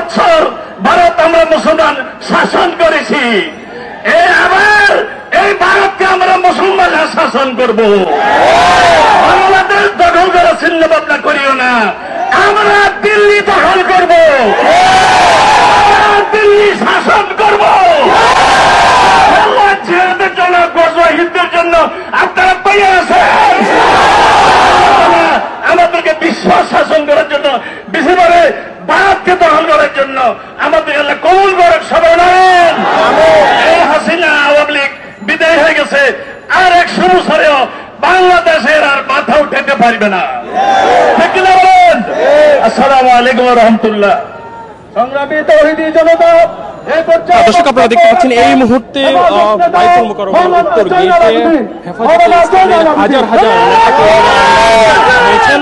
বছর ভারত আমরা মুসলমান শাসন করেছি, আবার এই ভারতকে আমরা মুসলমানরা শাসন করব। বাংলাদেশ দখল করার চিন্তা ভাবনা করিও না, আমরা দিল্লি দখল করব, দিল্লি শাসন করব। জিহাদের জন্য, গজওয়াহিদের জন্য আপনারা পেয়ে আছেন। আমাদেরকে বিশ্বাস শাসন করার জন্য, বিশেষ করে ভারতকে দখল করার জন্য আমাদের আল্লাহ কবুল করেন। সবাই বলেন এই হাসিনা আওয়ামী লীগ বিদায় হয়ে গেছে, আর 100 বছরেও বাংলাদেশের আর মাথা উঠাতে পারবে না। ঠিক কিনা বলেন? আসসালামু আলাইকুম ওয়া রাহমাতুল্লাহ। সংগ্রামী তাওহীদি জনতা, দর্শক আপনারা দেখতে পাচ্ছেন এই মুহূর্তে বাইতুল মুকাররমের উত্তর গেটে হেফাজতে ইসলামের হাজার হাজার নেতাকর্মীরা রয়েছেন।